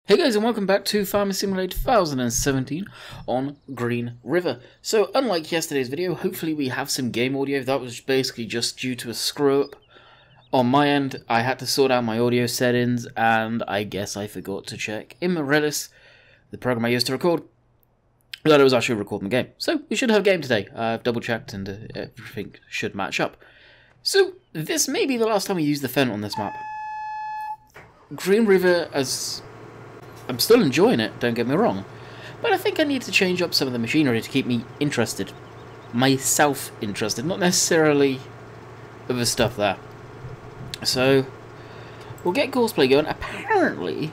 Hey guys, and welcome back to Farming Simulator 2017 on GreenRiver. So, unlike yesterday's video, hopefully we have some game audio. That was basically just due to a screw-up on my end. I had to sort out my audio settings, and I guess I forgot to check in Morellis, the program I used to record, that I was actually recording the game. So, we should have a game today. I've double-checked, and everything should match up. So, this may be the last time we use the fence on this map. GreenRiver, as I'm still enjoying it, don't get me wrong, but I think I need to change up some of the machinery to keep me interested. Myself interested, not necessarily the stuff there. So, we'll get courseplay going. Apparently,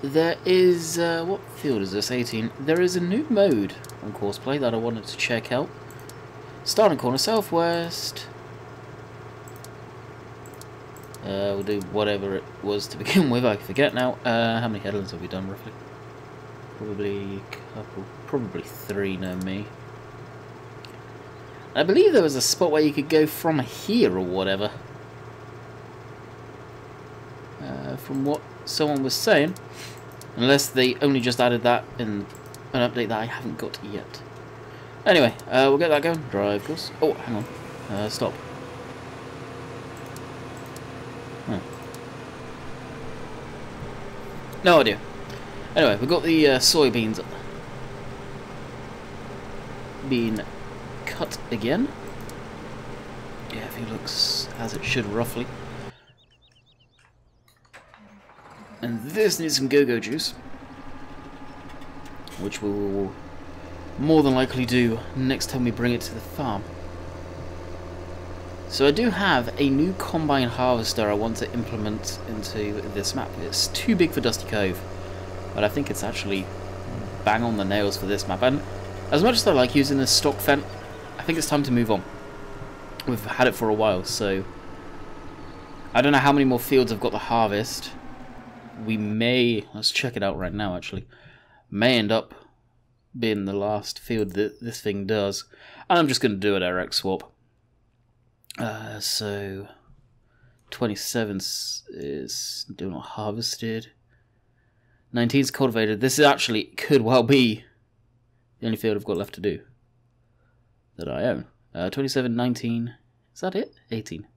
there is, what field is this, 18? There is a new mode on courseplay that I wanted to check out. Starting corner southwest. We'll do whatever it was to begin with, I forget now. How many headlands have we done roughly? Probably a couple, probably 3, no me. I believe there was a spot where you could go from here or whatever. From what someone was saying. Unless they only just added that in an update that I haven't got yet. Anyway, we'll get that going. Drive course. Oh, hang on. Stop. No idea. Anyway, we've got the soybeans being cut again. Yeah, everything looks as it should roughly. And this needs some go-go juice, which we'll more than likely do next time we bring it to the farm. So I do have a new combine harvester I want to implement into this map. It's too big for Dusty Cove, but I think it's actually bang on the nails for this map. And as much as I like using this stock fence, I think it's time to move on. We've had it for a while, so I don't know how many more fields I've got to harvest. We may, let's check it out right now actually, may end up being the last field that this thing does. And I'm just going to do a direct swap. So 27 is still not harvested. 19 is cultivated. This is actually could well be the only field I've got left to do that I own. 27, 19. Is that it? 18.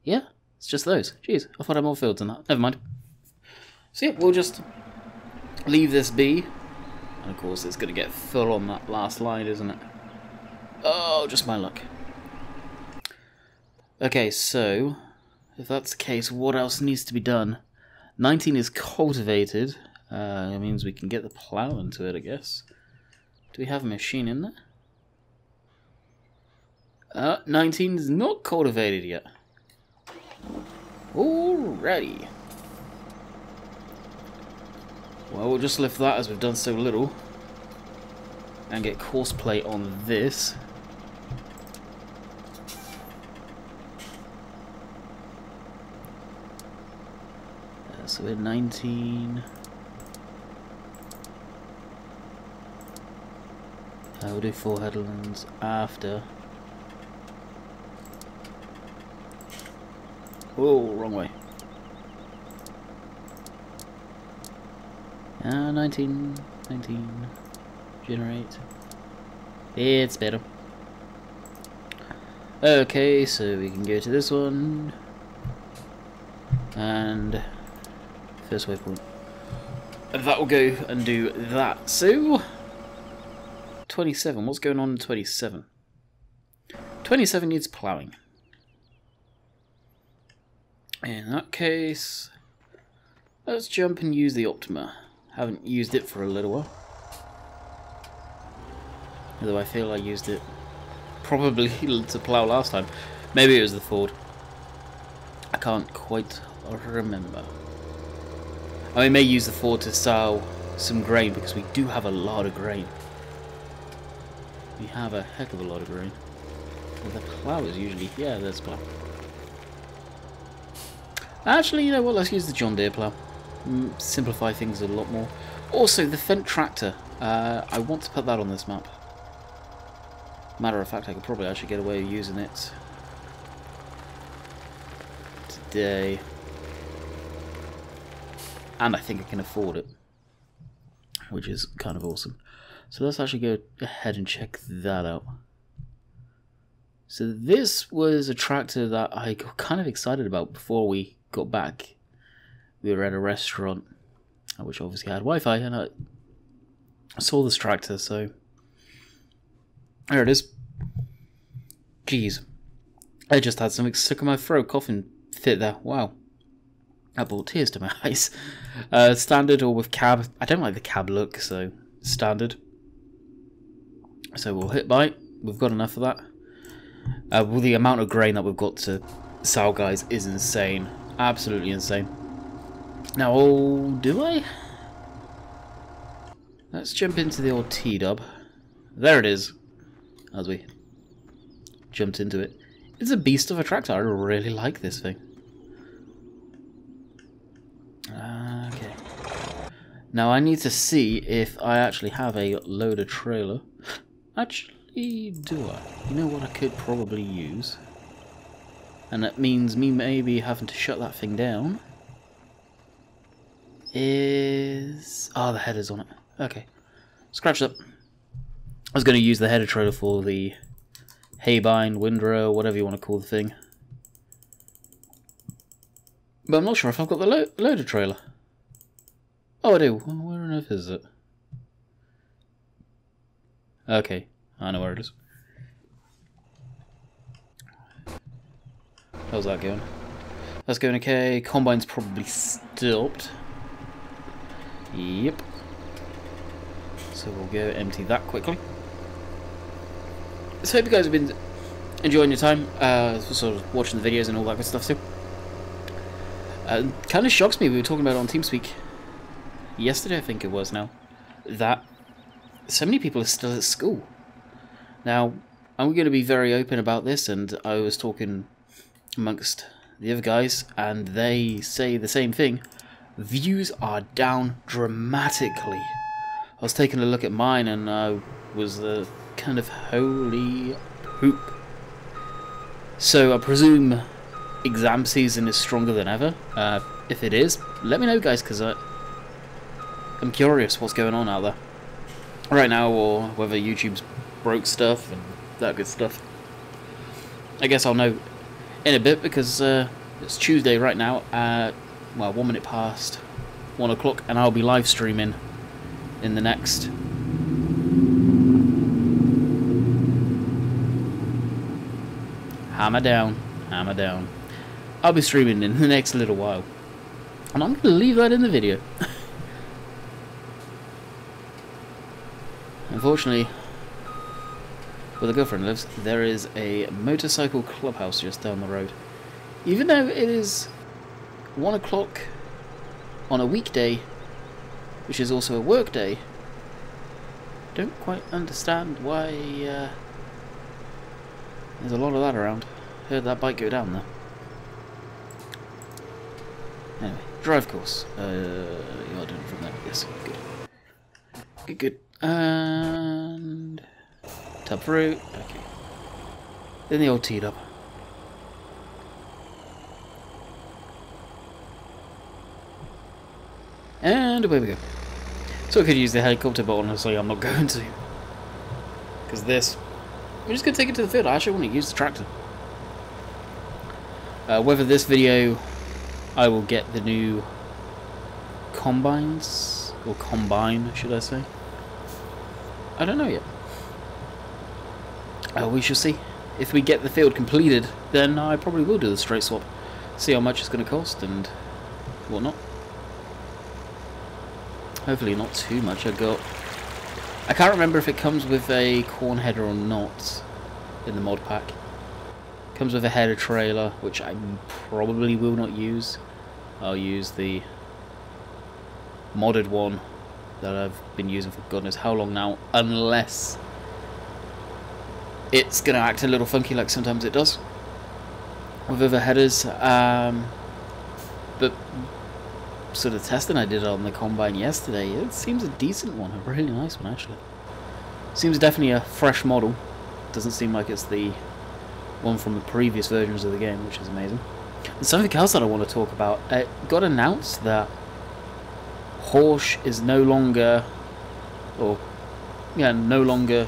Yeah, it's just those. Jeez, I thought I had more fields than that. Never mind. So yeah, we'll just leave this be. And of course, it's going to get full on that last line, isn't it? Oh, just my luck. Okay, so, if that's the case, what else needs to be done? 19 is cultivated. That means we can get the plow into it, I guess. Do we have a machine in there? 19 is not cultivated yet. Alrighty. Well, we'll just lift that as we've done so little. And get courseplay on this. So we're 19. We'll do 4 headlands after. Oh, wrong way. 19. Generate. It's better. Okay, so we can go to this one. And first waypoint. That will go and do that. So 27. What's going on in 27? 27 needs ploughing. In that case, let's jump and use the Optima. Haven't used it for a little while. Although I feel I used it probably to plough last time. Maybe it was the Ford. I can't quite remember. I may use the Ford to sow some grain because we do have a lot of grain. We have a heck of a lot of grain. And the plough is usually, yeah, there's plough. Actually, you know what? Let's use the John Deere plough. Simplify things a lot more. Also, the Fendt tractor. I want to put that on this map. Matter of fact, I could probably actually get away with using it today. and I think I can afford it, which is kind of awesome. So let's actually go ahead and check that out. So this was a tractor that I got kind of excited about before we got back. We were at a restaurant, which obviously had Wi-Fi, and I saw this tractor, so there it is. Jeez. I just had something stuck in my throat, coughing fit there. Wow. That brought tears to my eyes. Standard or with cab. I don't like the cab look, so standard. So we'll hit buy. We've got enough of that. Well, the amount of grain that we've got to sell, guys, is insane. Absolutely insane. Now, do I? Let's jump into the old T-dub. There it is. As we jumped into it. It's a beast of a tractor. I really like this thing. Okay. Now I need to see if I actually have a loader trailer. Actually, do I? You know what I could probably use? And that means me maybe having to shut that thing down. Is... oh, the header's on it. Okay. Scratch that. I was going to use the header trailer for the haybind, windrow, whatever you want to call the thing. But I'm not sure if I've got the loader trailer. Oh, I do. Where on earth is it? Okay, I know where it is. How's that going? That's going okay. Combine's probably stopped. Yep. So we'll go empty that quickly. So I hope you guys have been enjoying your time, sort of watching the videos and all that good stuff too. Kind of shocks me, we were talking about it on TeamSpeak yesterday, I think it was now, that so many people are still at school. Now, I'm going to be very open about this, and I was talking amongst the other guys, and they say the same thing. Views are down dramatically. I was taking a look at mine, and I was kind of holy poop. So I presume exam season is stronger than ever. If it is, let me know, guys, because I'm curious what's going on out there right now, or whether YouTube's broke stuff and that good stuff. I guess I'll know in a bit, because it's Tuesday right now at, well, 1 minute past 1 o'clock, and I'll be live streaming in the next hammer down. I'll be streaming in the next little while, and I'm going to leave that in the video. Unfortunately, where the girlfriend lives, there is a motorcycle clubhouse just down the road. Even though it is 1 o'clock on a weekday, which is also a work day, don't quite understand why there's a lot of that around. Heard that bike go down there. Anyway, drive course. You're doing it from there. Yes, good. Good. And tub fruit. Okay. Then the old T-dub. And away we go. So I could use the helicopter, but honestly I'm not going to. Because this... we're just going to take it to the field. I actually want to use the tractor. Whether this video I will get the new combines, or combine should I say, I don't know yet. We shall see. If we get the field completed, then I probably will do the straight swap. See how much it's going to cost and whatnot. Hopefully not too much. I can't remember if it comes with a corn header or not in the mod pack. Comes with a header trailer, which I probably will not use. I'll use the modded one that I've been using for God knows how long now, unless it's going to act a little funky like sometimes it does with other headers. But sort of testing I did on the combine yesterday, it seems a decent one, a really nice one actually. Seems definitely a fresh model. Doesn't seem like it's the one from the previous versions of the game, which is amazing. And something else that I want to talk about, it got announced that Horse is no longer, no longer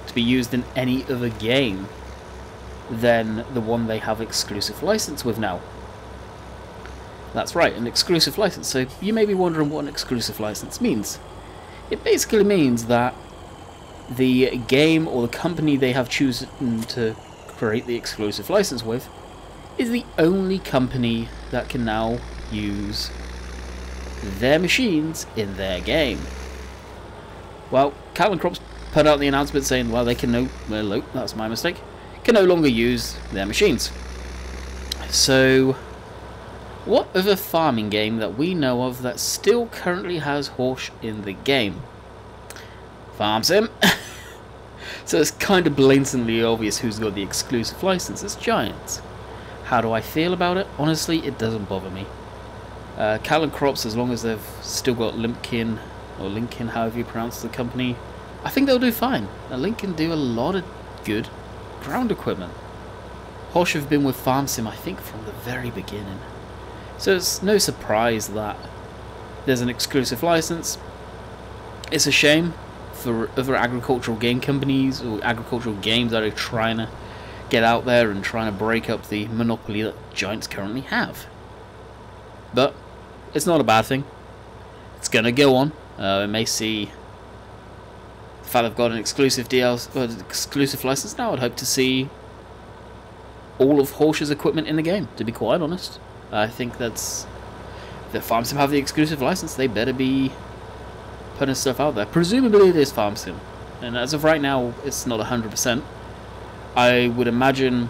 to be used in any other game than the one they have exclusive license with now. That's right, an exclusive license. So you may be wondering what an exclusive license means. It basically means that the game or the company they have chosen to create the exclusive license with is the only company that can now use their machines in their game. Well, Calvin Crops put out the announcement saying, well, they can that's my mistake, can no longer use their machines. So, what other farming game that we know of that still currently has horse in the game? Farm Sim. So it's kind of blatantly obvious who's got the exclusive license. It's Giants. How do I feel about it? Honestly, it doesn't bother me. Calvin Crops, as long as they've still got Limpkin, or Lincoln, however you pronounce the company, I think they'll do fine. Lincoln do a lot of good ground equipment. Horsch have been with Farm Sim, I think, from the very beginning. So it's no surprise that there's an exclusive license. It's a shame for other agricultural game companies or agricultural games that are trying to get out there and trying to break up the monopoly that Giants currently have. But it's not a bad thing. It's going to go on. It may see the fact they've got an exclusive exclusive license now. I'd hope to see all of Horsch's equipment in the game, to be quite honest. I think that's... if the Farm Sim have the exclusive license, they better be putting stuff out there. Presumably it is Farm Sim, and as of right now, it's not 100%. I would imagine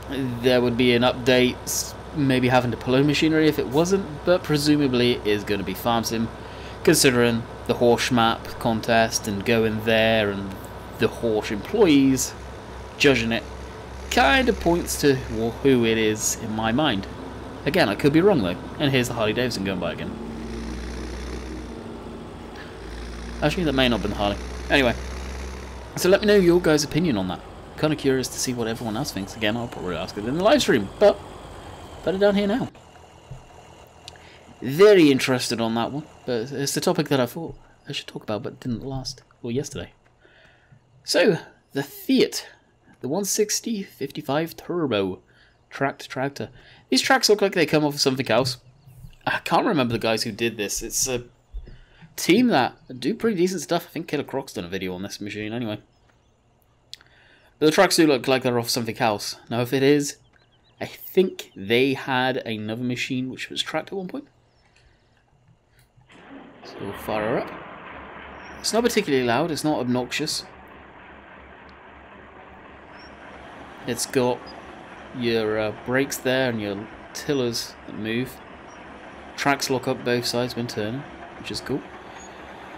there would be an update, maybe having to pull in machinery if it wasn't, but presumably it is going to be Farm Sim, considering the Horsch map contest and going there and the Horsch employees judging it kind of points to who it is in my mind. Again, I could be wrong though, and here's the Harley Davidson going by again. Actually, that may not have been the Harley. Anyway, so let me know your guys' opinion on that. I'm kind of curious to see what everyone else thinks. Again, I'll probably ask it in the live stream, but better down here now. Very interested on that one, but it's the topic that I thought I should talk about, but didn't yesterday. So, the Fiat, the 160/55 Turbo tractor. These tracks look like they come off of something else. I can't remember the guys who did this. It's a team that do pretty decent stuff. I think Killer Croc's done a video on this machine anyway. But the tracks do look like they're off something else. Now, if it is, I think they had another machine which was tracked at one point. So we'll fire her up. It's not particularly loud, it's not obnoxious. It's got your brakes there and your tillers that move. Tracks lock up both sides when turning, which is cool.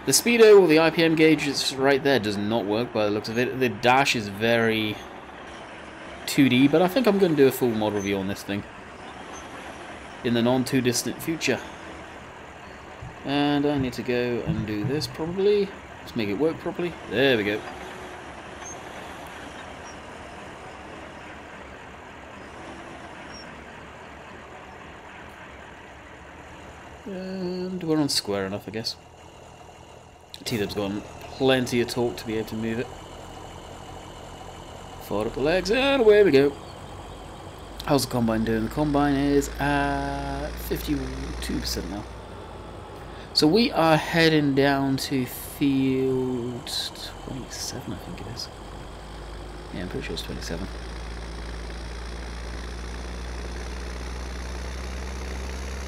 The speedo or the IPM gauge is right there, does not work by the looks of it. The dash is very 2D, but I think I'm going to do a full mod review on this thing in the non too distant future. And I need to go and do this probably. Let's make it work properly. There we go. And we're on square enough, I guess. T-Dub's got plenty of torque to be able to move it. Forward up the legs, and away we go. How's the combine doing? The combine is at 52% now. So we are heading down to field 27, I think it is. Yeah, I'm pretty sure it's 27.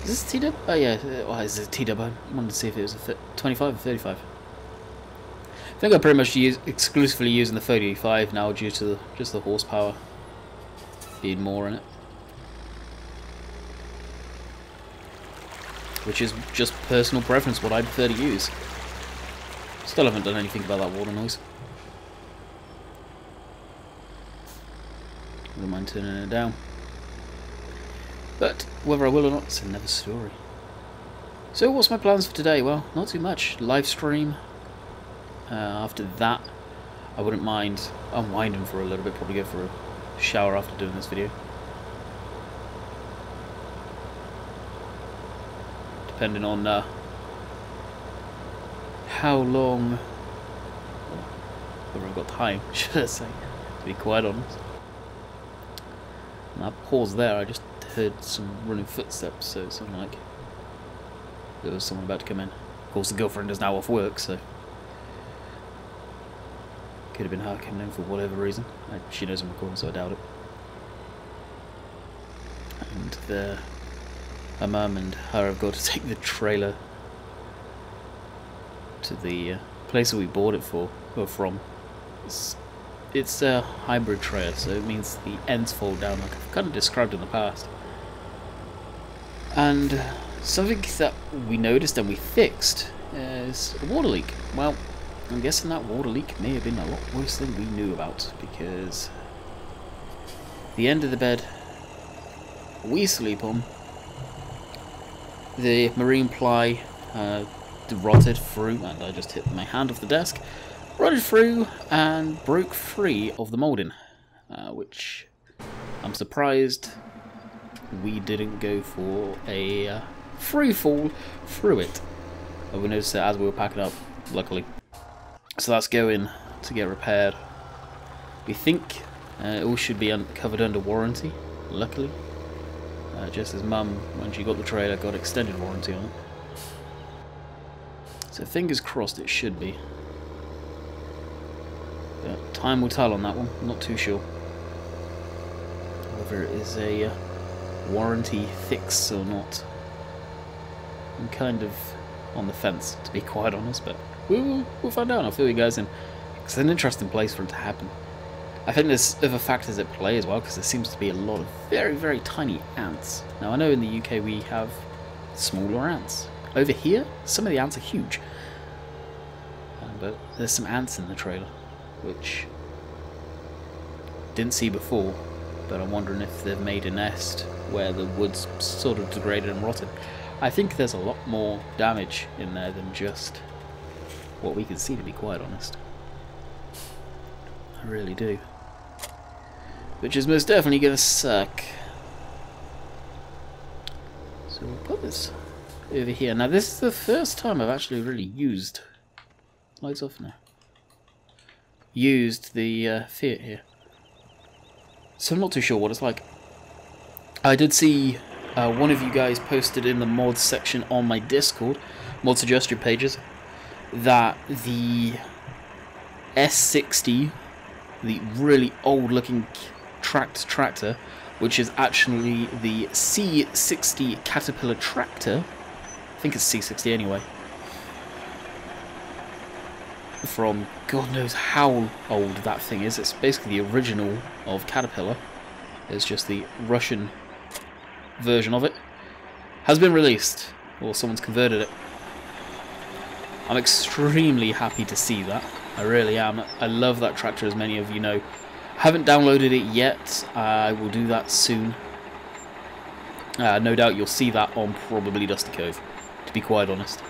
Is this T-Dub? Oh yeah, is it T-Dub? I wanted to see if it was a 25 or 35. I think I'm pretty much exclusively using the 35 now due to just the horsepower being more in it. Which is just personal preference, what I prefer to use. Still haven't done anything about that water noise. Wouldn't mind turning it down. But whether I will or not, it's another story. So what's my plans for today? Well, not too much. Live stream. After that, I wouldn't mind unwinding for a little bit. Probably go for a shower after doing this video. Depending on how long, whether I've got time, should I say, to be quite honest. And I paused there, I just heard some running footsteps, so it sounded like there was someone about to come in. Of course the girlfriend is now off work, so could have been her coming in for whatever reason. She knows I'm recording, so I doubt it. And her mum and her have got to take the trailer to the place that we bought it from. It's a hybrid trailer, so it means the ends fold down like I've kind of described in the past. And something that we noticed and we fixed is a water leak. Well, I'm guessing that water leak may have been a lot worse than we knew about, because the end of the bed we sleep on, the marine ply rotted through, and I just hit my hand off the desk, rotted through and broke free of the moulding, which I'm surprised we didn't go for a free fall through it. But we noticed it as we were packing up, luckily. So that's going to get repaired. We think it all should be covered under warranty, luckily. Just as Mum, when she got the trailer, got extended warranty on it. So fingers crossed it should be. But time will tell on that one, I'm not too sure. Whether it is a warranty fix or not. I'm kind of on the fence, to be quite honest, but we'll find out. I'll fill you guys in. It's an interesting place for it to happen. I think there's other factors at play as well, because there seems to be a lot of very, very tiny ants. Now, I know in the UK we have smaller ants. Over here, some of the ants are huge. But there's some ants in the trailer, which didn't see before, but I'm wondering if they've made a nest where the wood's sort of degraded and rotted. I think there's a lot more damage in there than just what we can see, to be quite honest. I really do. Which is most definitely going to suck. So we'll put this over here. Now this is the first time I've actually really used... Lights off now. Used the Fiat here. So I'm not too sure what it's like. I did see one of you guys posted in the mods section on my Discord, mod suggestion pages, that the S60, the really old looking tractor, which is actually the C60 Caterpillar tractor, I think it's C60 anyway, from God knows how old that thing is. It's basically the original of Caterpillar. It's just the Russian version of it. Has been released, or someone's converted it. I'm extremely happy to see that. I really am. I love that tractor, as many of you know. Haven't downloaded it yet. I will do that soon. No doubt you'll see that on probably Dusty Cove, to be quite honest.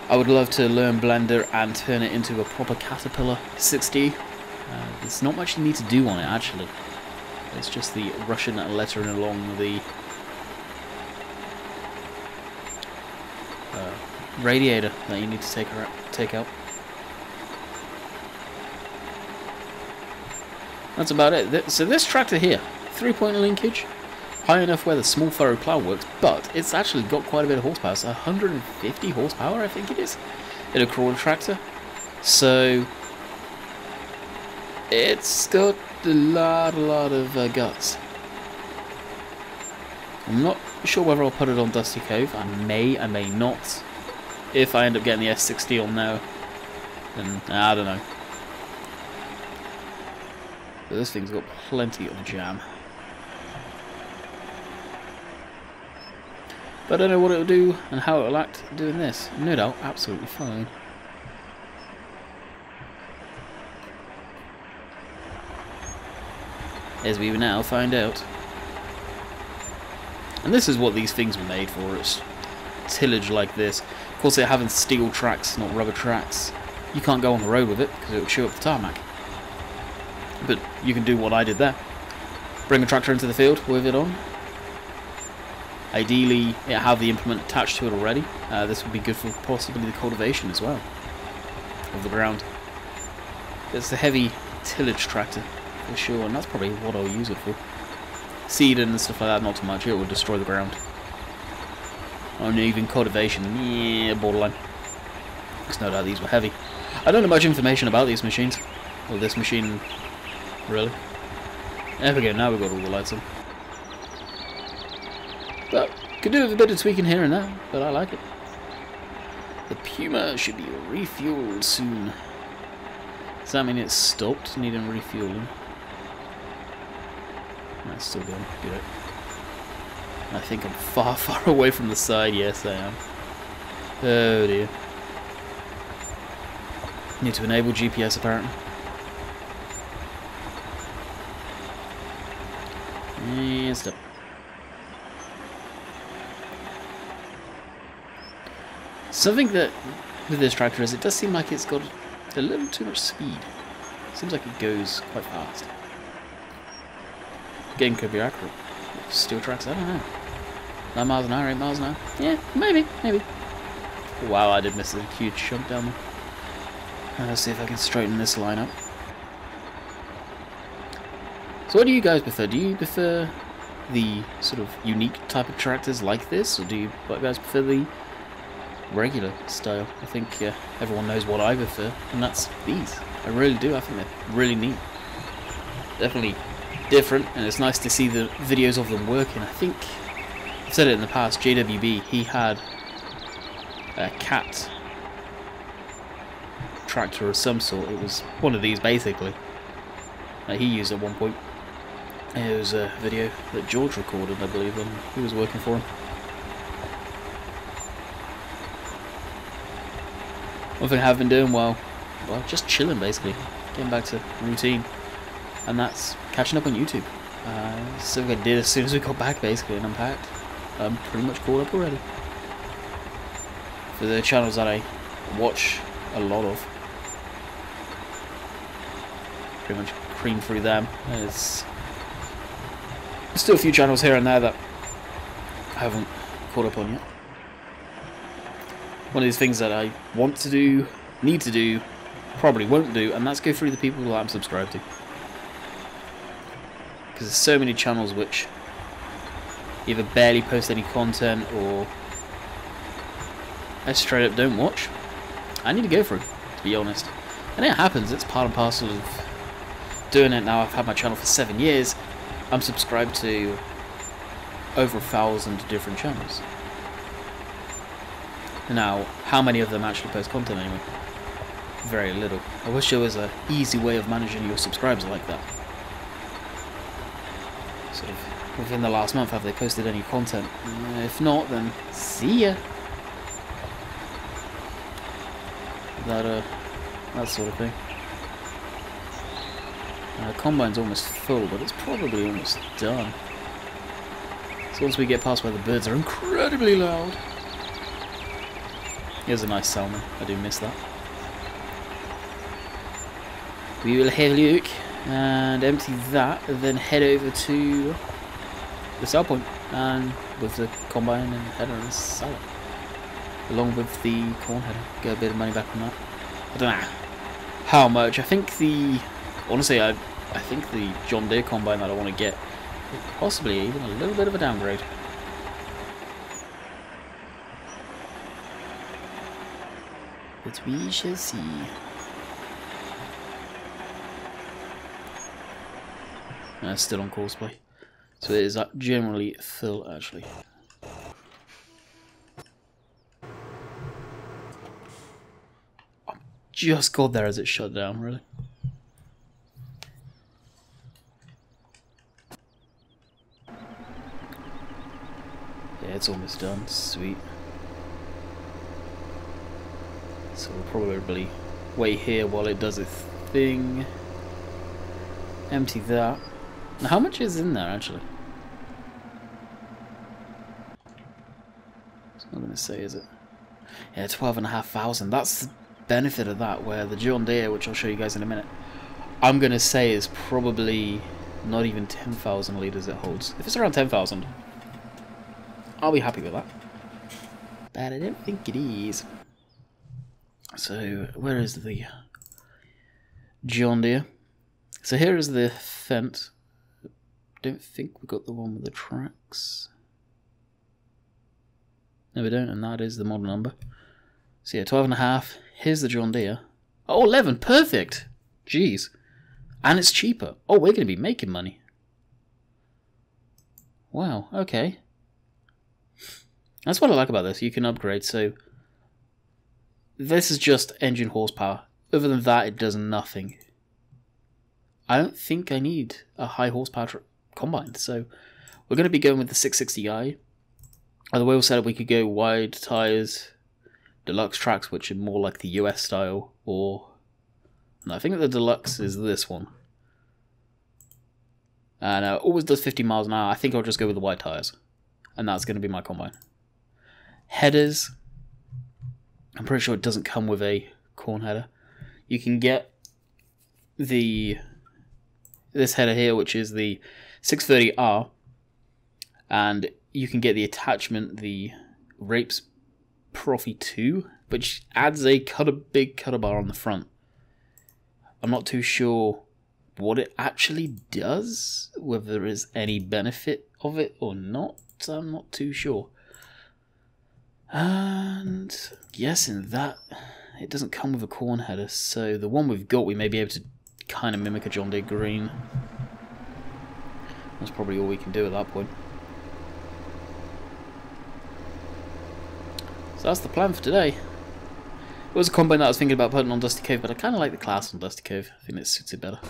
I would love to learn Blender and turn it into a proper Caterpillar 60. There's not much you need to do on it, actually. It's just the Russian lettering along the radiator that you need to take out. That's about it. So this tractor here, 3-point linkage, high enough where the small furrow plough works, but it's actually got quite a bit of horsepower. So 150 horsepower, I think it is, in a crawler tractor. So it's got a lot of guts. I'm not sure whether I'll put it on Dusty Cove. I may not. If I end up getting the S60 on there, then I don't know. But this thing's got plenty of jam. But I don't know what it'll do and how it'll act doing this. No doubt, absolutely fine. As we will now find out. And this is what these things were made for. It's tillage like this. Of course, they're having steel tracks, not rubber tracks. You can't go on the road with it because it will chew up the tarmac. But you can do what I did there. Bring a tractor into the field with it on. Ideally, have the implement attached to it already. This would be good for possibly the cultivation as well of the ground. It's a heavy tillage tractor for sure, and that's probably what I'll use it for. Seed and stuff like that, not too much. It will destroy the ground. And even cultivation, yeah, borderline. There's no doubt these were heavy. I don't know much information about these machines. Well, this machine, really. There we go, now we've got all the lights on. But, could do with a bit of tweaking here and there, but I like it. The Puma should be refueled soon. Does that mean it's stopped needing refueling? No, it's still going. Good. I think I'm far, far away from the side. Yes, I am. Oh dear. Need to enable GPS apparently. And stop. Something that with this tractor is it does seem like it's got a little too much speed. Seems like it goes quite fast. Game could be accurate. Steel tracks, I don't know. 9 miles an hour, 8 miles an hour? Yeah, maybe. Wow, I did miss a huge chunk down there. Let's see if I can straighten this line up. So what do you guys prefer? Do you prefer the sort of unique type of tractors like this, or do you guys prefer the regular style? I think everyone knows what I prefer, and that's these. I really do. I think they're really neat. Definitely different, and it's nice to see the videos of them working. I think I've said it in the past. JWB, he had a cat tractor of some sort. It was one of these basically that he used at one point. It was a video that George recorded, I believe, when he was working for him. One thing I have been doing, well, just chilling basically, getting back to routine, and that's catching up on YouTube. So I did as soon as we got back basically and unpacked. I'm pretty much caught up already. For the channels that I watch a lot of, pretty much cream through them. There's still a few channels here and there that I haven't caught up on yet. One of these things that I want to do, need to do, probably won't do, and that's go through the people that I'm subscribed to. Because there's so many channels which either barely post any content or I straight up don't watch. I need to go through, to be honest. And it happens, it's part and parcel of doing it now. I've had my channel for 7 years. I'm subscribed to over 1,000 different channels. Now, how many of them actually post content anyway? Very little. I wish there was an easy way of managing your subscribers like that. Sort of within the last month, have they posted any content? If not, then see ya. That sort of thing. Combine's almost full, but it's probably almost done. So once we get past where the birds are incredibly loud. Here's a nice salmon. I do miss that. We will have a look and empty that, and then head over to the sell point, and with the combine and header and sell it, along with the corn header. Get a bit of money back on that. I don't know how much. I think honestly, I think the John Deere combine that I want to get is possibly even a little bit of a downgrade. But we shall see. Still on cosplay, so it is generally full actually. I just got there as it shut down, really. Yeah, it's almost done. Sweet. So we'll probably wait here while it does its thing. Empty that. Now, how much is in there actually? It's not going to say, is it? Yeah, 12,500. That's the benefit of that. Where the John Deere, which I'll show you guys in a minute, I'm going to say is probably not even 10,000 litres it holds. If it's around 10,000, I'll be happy with that. But I don't think it is. So, where is the John Deere? So here is the fence. Don't think we got the one with the tracks. No, we don't, and that is the model number. So yeah, 12.5. Here's the John Deere. Oh, 11, perfect! Jeez. And it's cheaper. Oh, we're going to be making money. Wow, okay. That's what I like about this. You can upgrade, so this is just engine horsepower. Other than that, it does nothing. I don't think I need a high horsepower combine, so we're going to be going with the 660i. The way we set up, we could go wide tires, deluxe tracks, which are more like the US style, or no, I think the deluxe is this one. And always does 50 miles an hour. I think I'll just go with the wide tires, and that's going to be my combine. Headers, I'm pretty sure it doesn't come with a corn header. You can get this header here, which is the 630R, and you can get the attachment, the Rapes Profi 2, which adds a big cutter bar on the front. I'm not too sure what it actually does, whether there is any benefit of it or not. I'm not too sure. And guessing that it doesn't come with a corn header, so the one we've got, we may be able to kind of mimic a John Deere Green. That's probably all we can do at that point. So that's the plan for today. It was a combine that I was thinking about putting on Dusty Cove, but I kind of like the class on Dusty Cove. I think it suits it better.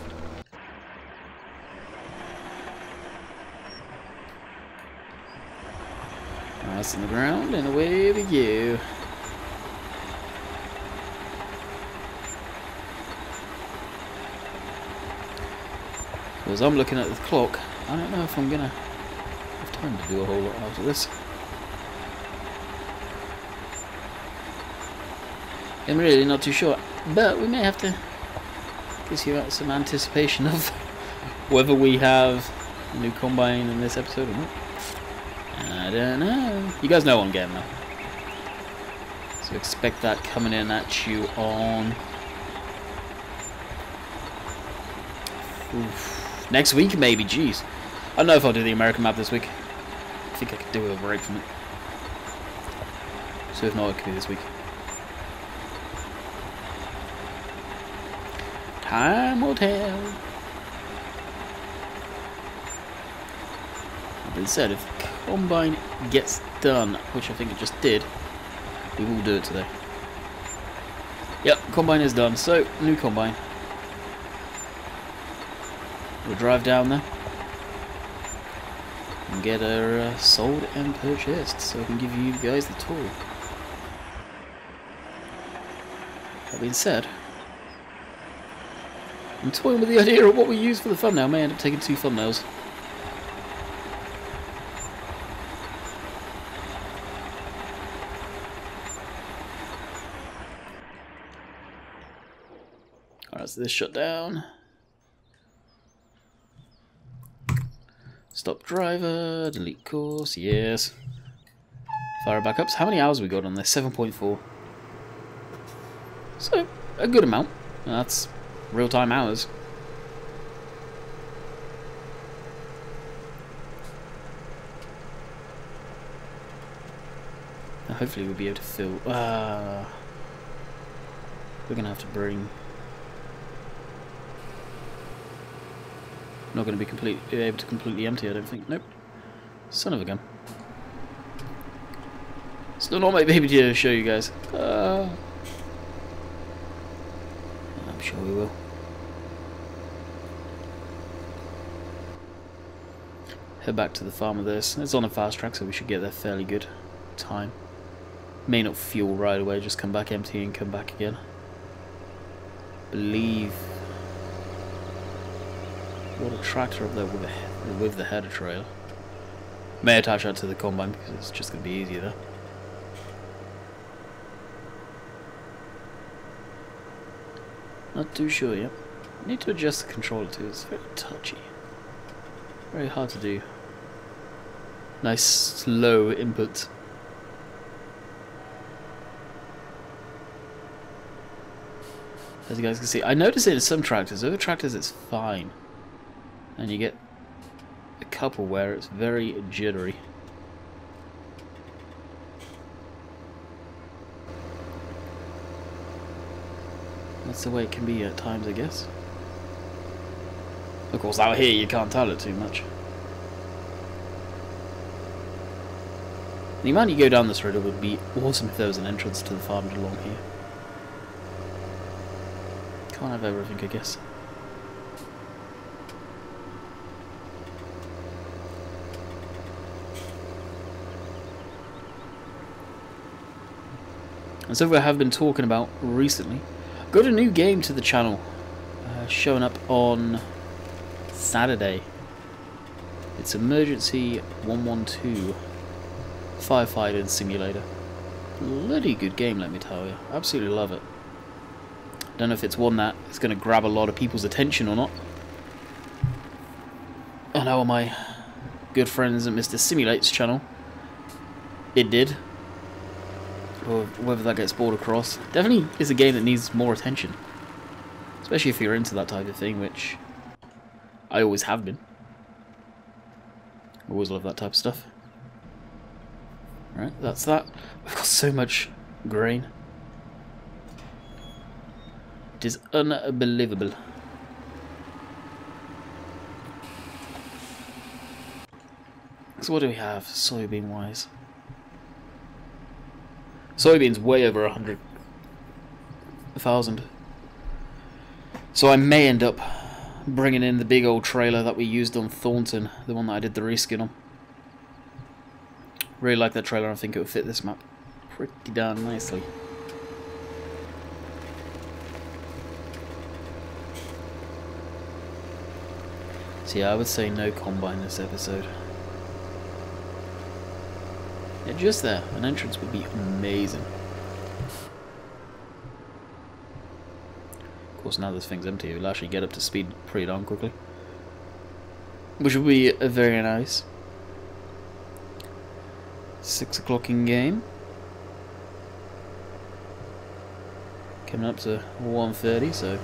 That's in the ground, and away we go. As I'm looking at the clock, I don't know if I'm gonna have time to do a whole lot after this. I'm really not too sure, but we may have to give you some anticipation of whether we have a new combine in this episode or not. I don't know. You guys know what I'm getting though. So expect that coming in at you on next week maybe, jeez. I don't know if I'll do the American map this week. I think I could do with a break from it. So if not, it could be this week. Time will tell. That being said, if the combine gets done, which I think it just did, we will do it today. Yep, combine is done. So, new combine. We'll drive down there and get her sold and purchased, so I can give you guys the tour. That being said, I'm toying with the idea of what we use for the thumbnail. I may end up taking 2 thumbnails. Alright, so this shut down. Stop driver, delete course, yes. Fire backups. How many hours we got on this? 7.4. So, a good amount. That's real-time hours. Now hopefully we'll be able to fill. We're gonna have to bring. Not gonna be able to completely empty. I don't think. Nope. Son of a gun. Still not my baby to show you guys. I'm sure we will. Head back to the farm with this. It's on a fast track, so we should get there fairly good time. May not fuel right away, just come back empty and come back again. Believe. What a tractor up there with the header trailer. May attach that to the combine because it's just going to be easier there. Not too sure yet. I need to adjust the controller too, it's very touchy. Very hard to do. Nice slow input. As you guys can see, I notice it in some tractors. Other tractors it's fine, and you get a couple where it's very jittery. That's the way it can be at times, I guess. Of course, out here you can't tell it too much. The amount you go down this road, it would be awesome if there was an entrance to the farm along here. Can't have everything, I guess. And so I have been talking about recently. Got a new game to the channel, showing up on Saturday. It's Emergency 112 Firefighting Simulator. Bloody good game, let me tell you. Absolutely love it. Don't know if it's one that is going to grab a lot of people's attention or not. I know on my good friends at Mr. Simulate's channel, it did. Or whether that gets brought across. Definitely is a game that needs more attention. Especially if you're into that type of thing, which I always have been. Always love that type of stuff. Right, that's that. We've got so much grain. It is unbelievable. So what do we have soybean wise? Soybeans way over 100,000. So I may end up bringing in the big old trailer that we used on Thornton, the one that I did the reskin on. Really like that trailer. I think it would fit this map pretty darn nicely. So yeah, I would say no combine this episode. Yeah, just there, an entrance would be amazing. Of course, now this thing's empty, it'll actually get up to speed pretty darn quickly, which would be very nice. 6 o'clock in game. Coming up to 1:30, so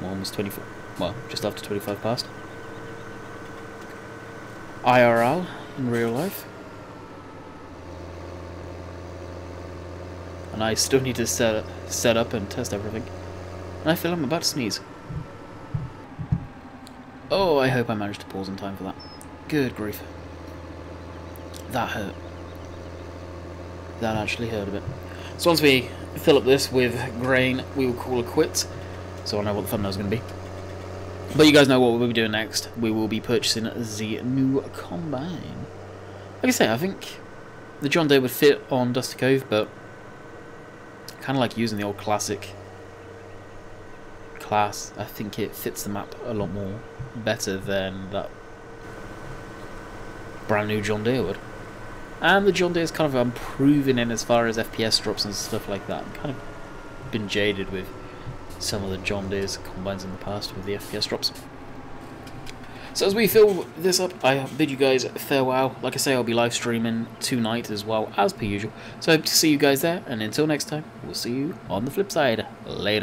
almost 24. Well, just after 25 past. IRL in real life. And I still need to set up and test everything. And I feel I'm about to sneeze. Oh, I hope I managed to pause in time for that. Good grief. That hurt. That actually hurt a bit. So once we fill up this with grain, we will call it quits. So I know what the thumbnail's going to be. But you guys know what we'll be doing next. We will be purchasing the new combine. Like I say, I think the John Deere would fit on Dusty Cove, but I kind of like using the old classic class. I think it fits the map a lot more better than that brand new John Deere would. And the John Deere is kind of improving in as far as FPS drops and stuff like that. I've kind of been jaded with some of the John Deere's combines in the past with the FPS drops. So as we fill this up, I bid you guys farewell. Like I say, I'll be live streaming tonight as well, as per usual. So I hope to see you guys there, and until next time, we'll see you on the flip side. Later.